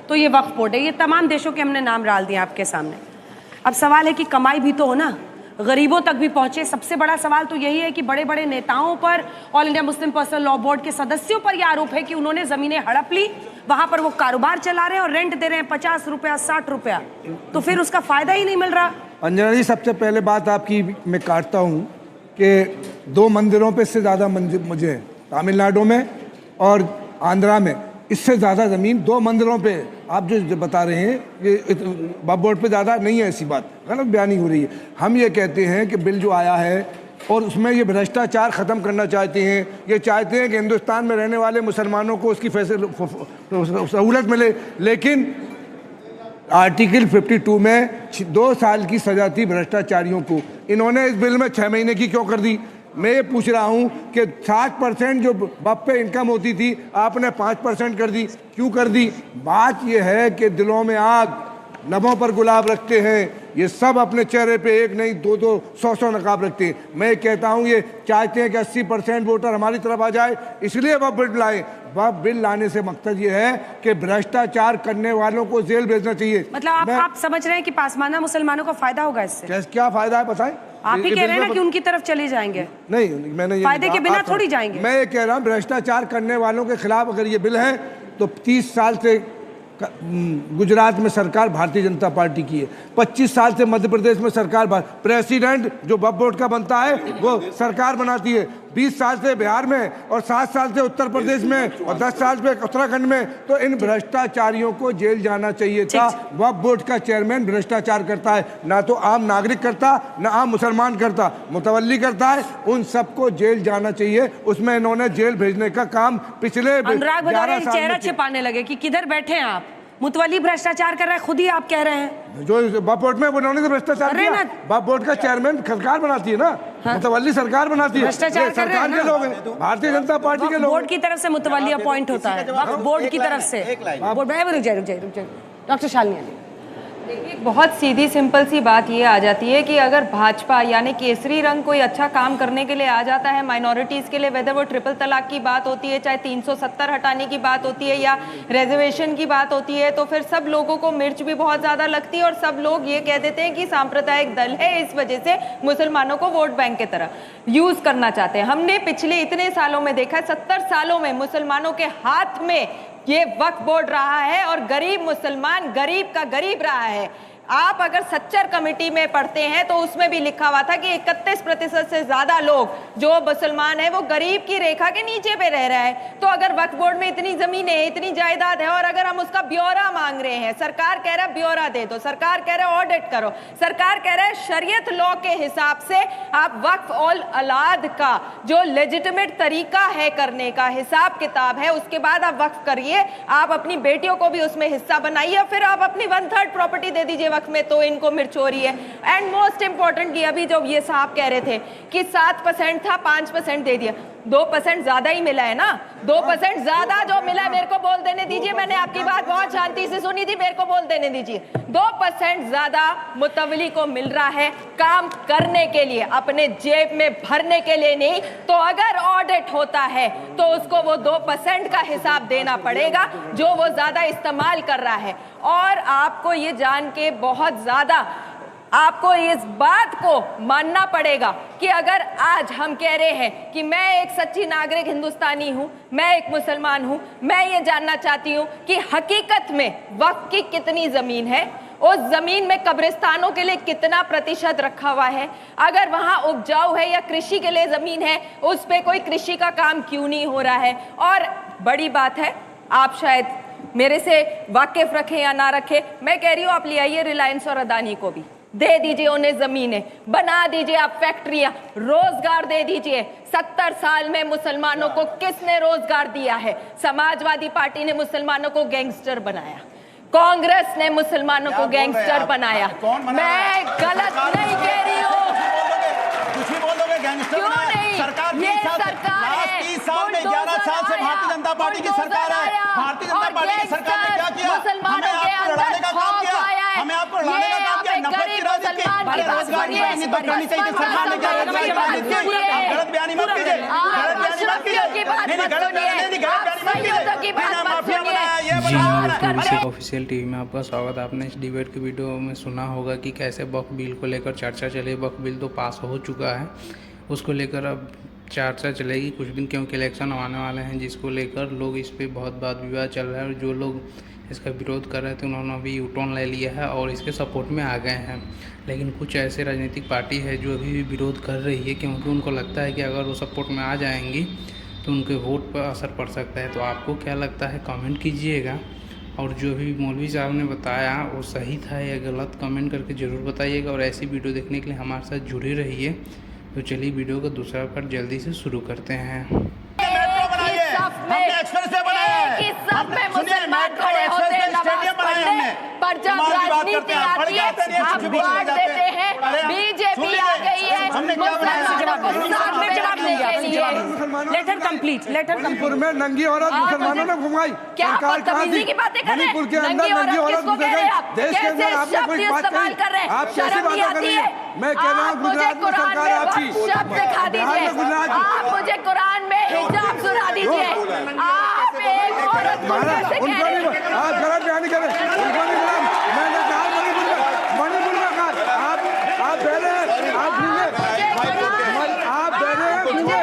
तो ये वक्फ बोर्ड है। ये तमाम देशों के हमने नाम डाल दिए आपके सामने। अब सवाल है कि कमाई भी तो हो ना, गरीबों तक भी पहुंचे। सबसे बड़ा सवाल तो यही है कि बड़े बड़े नेताओं पर, all India Muslim personal law board के सदस्यों पर यह आरोप है कि उन्होंने जमीनें हड़प ली, वहां पर वो कारोबार चला रहे हैं और रेंट दे रहे हैं 50 रुपया 60 रुपया, तो फिर उसका फायदा ही नहीं मिल रहा। अंजना जी, सबसे पहले बात आपकी मैं काटता हूँ कि 2 मंदिरों पे इससे ज़्यादा मुझे तमिलनाडु में और आंध्रा में इससे ज़्यादा ज़मीन 2 मंदिरों पे आप जो बता रहे हैं कि वक्फ बोर्ड पे ज़्यादा नहीं है, ऐसी बात गलत बयानी हो रही है। हम ये कहते हैं कि बिल जो आया है और उसमें ये भ्रष्टाचार ख़त्म करना चाहते हैं, ये चाहते हैं कि हिंदुस्तान में रहने वाले मुसलमानों को उसकी सहूलत मिले, लेकिन आर्टिकल 52 में 2 साल की सजा थी भ्रष्टाचारियों को, इन्होंने इस बिल में 6 महीने की क्यों कर दी? मैं ये पूछ रहा हूँ कि 60% जो बाप पे इनकम होती थी आपने 5% कर दी, क्यों कर दी? बात ये है कि दिलों में आग, लबों पर गुलाब रखते हैं, ये सब अपने चेहरे पे 1 नहीं 2-2 100 नकाब रखते हैं। मैं कहता हूँ ये चाहते हैं कि 80% वोटर हमारी तरफ आ जाए, इसलिए वह बिल लाए। वह बिल लाने से मकसद ये है कि भ्रष्टाचार करने वालों को जेल भेजना चाहिए। मतलब आप समझ रहे हैं कि पासमाना मुसलमानों को फायदा होगा इससे? क्या फायदा है बताएं? आप ही कह रहे हैं ना कि उनकी तरफ चले जाएंगे। नहीं, मैंने ये फायदे के बिना थोड़ी जाएंगे। मैं ये कह रहा हूँ भ्रष्टाचार करने वालों के खिलाफ अगर ये बिल है तो 30 साल से गुजरात में सरकार भारतीय जनता पार्टी की है, 25 साल से मध्य प्रदेश में सरकार, प्रेसिडेंट जो वक्फ बोर्ड का बनता है वो सरकार बनाती है, 20 साल से बिहार में और 7 साल से उत्तर प्रदेश में और 10 साल से उत्तराखंड में। तो इन भ्रष्टाचारियों को जेल जाना चाहिए था। वक्फ बोर्ड का चेयरमैन भ्रष्टाचार करता है, ना तो आम नागरिक करता, ना आम मुसलमान करता, मुतवल्ली करता है, उन सबको जेल जाना चाहिए। उसमें इन्होंने जेल भेजने का काम पिछले 11 साल चेहरा छिपाने लगे कि किधर बैठे हैं आप, मुतवल्ली भ्रष्टाचार कर रहा है, खुद ही आप कह रहे हैं। जो वक्फ बोर्ड में उन्होंने तो भ्रष्टाचार किया, वक्फ बोर्ड का चेयरमैन सरकार बनाती है ना, मुतवल्ली सरकार बनाती है, भ्रष्टाचार सरकार के लोग हैं, भारतीय जनता पार्टी के लोग। बोर्ड की तरफ से मुतवल्ली अपॉइंट होता है, वक्फ बोर्ड की तरफ से। रुक जाइए डॉक्टर शालिनी। देखिए, बहुत सीधी सिंपल सी बात ये आ जाती है कि अगर भाजपा यानी केसरी रंग कोई अच्छा काम करने के लिए आ जाता है माइनॉरिटीज़ के लिए, वेदर वो ट्रिपल तलाक की बात होती है, चाहे 370 हटाने की बात होती है या रिजर्वेशन की बात होती है, तो फिर सब लोगों को मिर्च भी बहुत ज़्यादा लगती है और सब लोग ये कह देते हैं कि सांप्रदायिक दल है, इस वजह से मुसलमानों को वोट बैंक की तरह यूज़ करना चाहते हैं। हमने पिछले इतने सालों में देखा है, 70 सालों में मुसलमानों के हाथ में ये वक्फ बोर्ड रहा है और गरीब मुसलमान गरीब का गरीब रहा है। आप अगर सच्चर कमेटी में पढ़ते हैं तो उसमें भी लिखा हुआ था कि 31% से ज्यादा लोग जो मुसलमान है वो गरीब की रेखा के नीचे पे रह रहा है। तो अगर वक्फ बोर्ड में इतनी जमीन है, इतनी जायदाद है और अगर हम उसका ब्यौरा मांग रहे हैं, सरकार कह रहा है ब्यौरा दे दो, सरकार कह रहा है ऑडिट करो, सरकार कह रहा है शरीयत लॉ के हिसाब से आप वक्फ और औलाद का जो लेजिटिमेट तरीका है करने का हिसाब किताब है, उसके बाद आप वक्फ करिए, आप अपनी बेटियों को भी उसमें हिस्सा बनाइए, फिर आप अपनी 1/3 प्रॉपर्टी दे दीजिए में। तो इनको मिर्च हो रही है। एंड मोस्ट इंपॉर्टेंटली अभी जो ये साहब कह रहे थे कि 7% था 5% दे दिया, 2% ज्यादा ही मिला है ना, 2% ज्यादा जो मिला है, मेरे को बोल देने दीजिए, मैंने आपकी बात बहुत शांति से सुनी थी, मेरे को बोल देने दीजिए। 2% ज्यादा मुतवली को मिल रहा है काम करने के लिए, अपने जेब में भरने के लिए नहीं। तो अगर ऑडिट होता है तो उसको वो 2% का हिसाब देना पड़ेगा जो वो ज्यादा इस्तेमाल कर रहा है। और आपको ये जान के बहुत ज्यादा आपको इस बात को मानना पड़ेगा कि अगर आज हम कह रहे हैं कि मैं एक सच्ची नागरिक हिंदुस्तानी हूं, मैं एक मुसलमान हूं, मैं ये जानना चाहती हूं कि हकीकत में वक्फ की कितनी जमीन है, उस जमीन में कब्रिस्तानों के लिए कितना प्रतिशत रखा हुआ है, अगर वहां उपजाऊ है या कृषि के लिए जमीन है उस पे कोई कृषि का काम क्यों नहीं हो रहा है। और बड़ी बात है, आप शायद मेरे से वाकिफ रखें या ना रखें, मैं कह रही हूं आप ले आइए रिलायंस और अदानी को भी दे दीजिए, उन्हें जमीनें बना दीजिए, आप फैक्ट्रियां, रोजगार दे दीजिए। 70 साल में मुसलमानों को किसने रोजगार दिया है? समाजवादी पार्टी ने मुसलमानों को गैंगस्टर बनाया, कांग्रेस ने मुसलमानों को गैंगस्टर बनाया। मैं गलत नहीं कह रही हूँ, क्यों नहीं? ये सरकार है, 30 साल में 11 साल से भारतीय जनता पार्टी की सरकार है। भारतीय जनता पार्टी की सरकार ने क्या किया? मुसलमानों के अंदर खौफ आया है। हमें आपको लड़ाने का काम किया, नफरत की राजनीति की, नहीं तो करनी चाहिए सरकार ने क्या गलत बयानी मत कीजिए, गलत बयानी मत कीजिए, नहीं गलत बयानी मत कीजिए, माफिया बनाया ये बनाया। ऑफिशियल टीवी में आपका स्वागत। आपने इस डिबेट की वीडियो में सुना होगा कि कैसे वक्फ बिल को लेकर चर्चा चली। वक्फ बिल तो पास हो चुका है, उसको लेकर अब चर्चा चलेगी कुछ दिन, क्योंकि इलेक्शन आने वाले हैं, जिसको लेकर लोग इस पर बहुत वाद विवाद चल रहा है। और जो लोग इसका विरोध कर रहे थे उन्होंने अभी यू टर्न ले लिया है और इसके सपोर्ट में आ गए हैं। लेकिन कुछ ऐसे राजनीतिक पार्टी है जो अभी भी विरोध कर रही है, क्योंकि उनको लगता है कि अगर वो सपोर्ट में आ जाएंगी तो उनके वोट पर असर पड़ सकता है। तो आपको क्या लगता है, कमेंट कीजिएगा। और जो भी मौलवी साहब ने बताया वो सही था या गलत, कमेंट करके ज़रूर बताइएगा। और ऐसी वीडियो देखने के लिए हमारे साथ जुड़े रहिए। तो चलिए वीडियो का दूसरा पार्ट जल्दी से शुरू करते हैं। पर जब राजनीति आती है आप बांट देते हैं। बीजेपी आ गई है let her complete, let her Manipur में नंगी औरत मुसलमानों ने घुमाई। क्या सरकार कहाँ थी? की बातें कर रहे हैं? मणिपुर के अंदर नंगी औरत घुस गई। देश के अंदर आपने कोई बात कही? आप कैसी बातें कर रही हैं? मैं कह रहा हूँ गुजरात में सरकार आपकी, शब्द दिखा दीजिए। आप मुझे कुरान में हिजाब सुना दीजिए। आप एक औरत को कैसे कह रहे हैं? आप गलत बयानी करें, उनको नहीं बुलाया। मैंने कहा मणिपुर में कहा आप बह रहे हैं, आप भूले, आप बह रहे हैं भूले।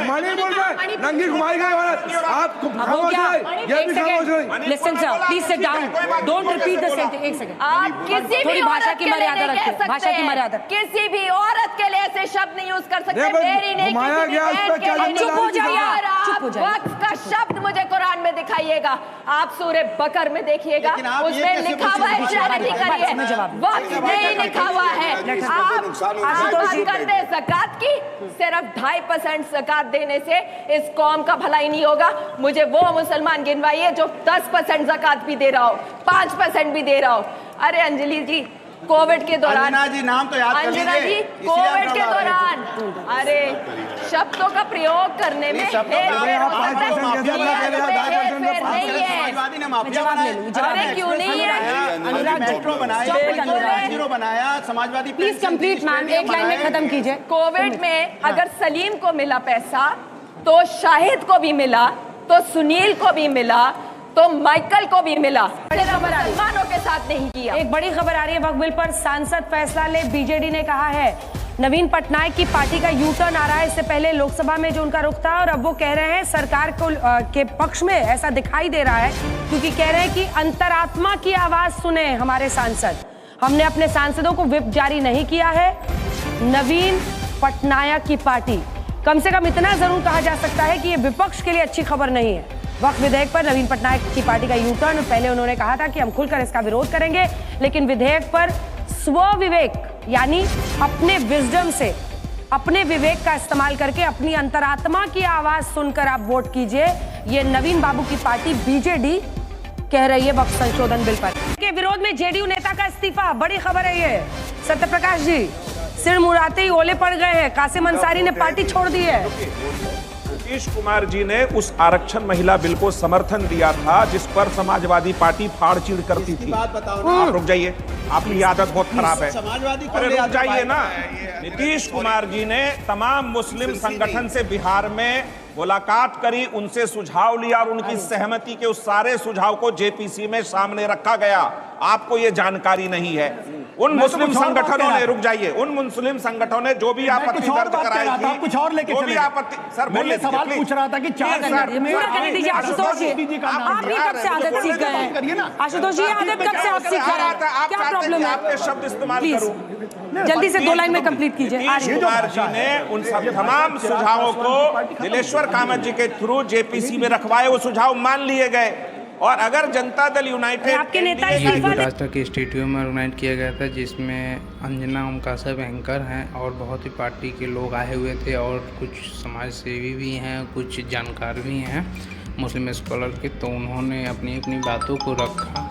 मणिपुर में नंगी घुमाई गई औरत, आप खामोश रहे, ये भी खामोश रहे। Listen sir, please sit down, don't repeat the sentence. एक सेकंड, आप किसी भी भाषा की मर्यादा रखिए, भाषा की मर्यादा। किसी भी औरत के लिए ऐसे शब्द नहीं यूज कर सकते। मेरी नहीं, घुमाया गया, इस पे क्या चुप हो जाइए, चुप हो जाइए। वक्फ का शब्द मुझे कुरान में दिखाइएगा। आप सूरे बकर में देखिएगा, उसमें लिखा हुआ है चैरिटी करिए, वक्फ नहीं लिखा हुआ है। आप बात करते हैं ज़कात की, सिर्फ 2.5% ज़कात देने से इस कौम का भला ही नहीं होगा। मुझे वो मुसलमान गिनवाइए जो 10% ज़कात भी दे रहा हो, 5% भी दे रहा हो। अरे अंजलि जी, कोविड के दौरान, अंजना जी नाम तो याद कर लीजिए। अंजना जी, कोविड के दौरान अरे शब्दों का प्रयोग करने में जवाब ले लूं, अरे क्यों नहीं है? मेट्रो बनाया, समाजवादी। प्लीज कंप्लीट मैम, एक लाइन में खत्म कीजिए। कोविड में अगर सलीम को मिला पैसा तो शाहिद को भी मिला, तो सुनील को भी मिला, तो माइकल को भी मिला। मुसलमानों के साथ नहीं किया। एक बड़ी खबर आ रही है वक्फ बिल पर, सांसद फैसला ले। बीजेडी ने कहा है नवीन पटनायक की पार्टी का यू टर्न आ रहा है। इससे पहले लोकसभा में जो उनका रुख था, और अब वो कह रहे हैं सरकार को के पक्ष में ऐसा दिखाई दे रहा है, क्योंकि कह रहे हैं कि अंतरात्मा की आवाज सुने हमारे सांसद। हमने अपने सांसदों को व्हिप जारी नहीं किया है। नवीन पटनायक की पार्टी, कम से कम इतना जरूर कहा जा सकता है कि ये विपक्ष के लिए अच्छी खबर नहीं है। वक्फ विधेयक पर नवीन पटनायक की पार्टी का यू टर्न। पहले उन्होंने कहा था कि हम खुलकर इसका विरोध करेंगे, लेकिन विधेयक पर स्वविवेक यानी अपने विजडम से, अपने विवेक का इस्तेमाल करके अपनी अंतरात्मा की आवाज सुनकर आप वोट कीजिए। ये नवीन बाबू की पार्टी बीजेडी कह रही है वक्फ संशोधन बिल पर। के विरोध में जेडीयू नेता का इस्तीफा, बड़ी खबर है ये। सत्यप्रकाश जी, सिर मुड़ाते ही ओले पड़ गए हैं। कासिम अंसारी ने पार्टी छोड़ दी है। नीतीश कुमार जी ने उस आरक्षण महिला बिल को समर्थन दिया था जिस पर समाजवादी पार्टी फाड़चीड़ करती थी। आप रुक जाइए, आपकी आदत बहुत खराब है। अरे रुक जाइए ना। नीतीश कुमार जी ने तमाम मुस्लिम संगठन से बिहार में मुलाकात करी, उनसे सुझाव लिया और उनकी सहमति के उस सारे सुझाव को जेपीसी में सामने रखा गया। आपको ये जानकारी नहीं है। उन मुस्लिम संगठनों ने, रुक जाइए, उन मुस्लिम संगठनों ने जो भी आपत्ति दर्ज कराई थी, कुछ और लेके चले। सर मैं सवाल पूछ रहा था कि 4 आशुतोष जी, आप भी कब से आदत सीख गए हैं? आशुतोष जी, आदत कब से आप सीख गए हैं? क्या प्रॉब्लम है? आपके शब्द इस्तेमाल करूं, जल्दी से 2 लाइन में कंप्लीट कीजिए। नीतीश कुमार जी ने उन सब तमाम सुझावों को नीलेश्वर कामत जी के थ्रू जेपीसी में रखवाए। वो सुझाव मान लिए गए। और अगर जनता दल यूनाइटेड आपके नेता राष्ट्र के स्टेडियम में ऑर्गेनाइज किया गया था, जिसमें अंजना ओम कासब एंकर हैं और बहुत ही पार्टी के लोग आए हुए थे और कुछ समाज सेवी भी हैं, कुछ जानकार भी हैं मुस्लिम स्कॉलर के। तो उन्होंने अपनी अपनी बातों को रखा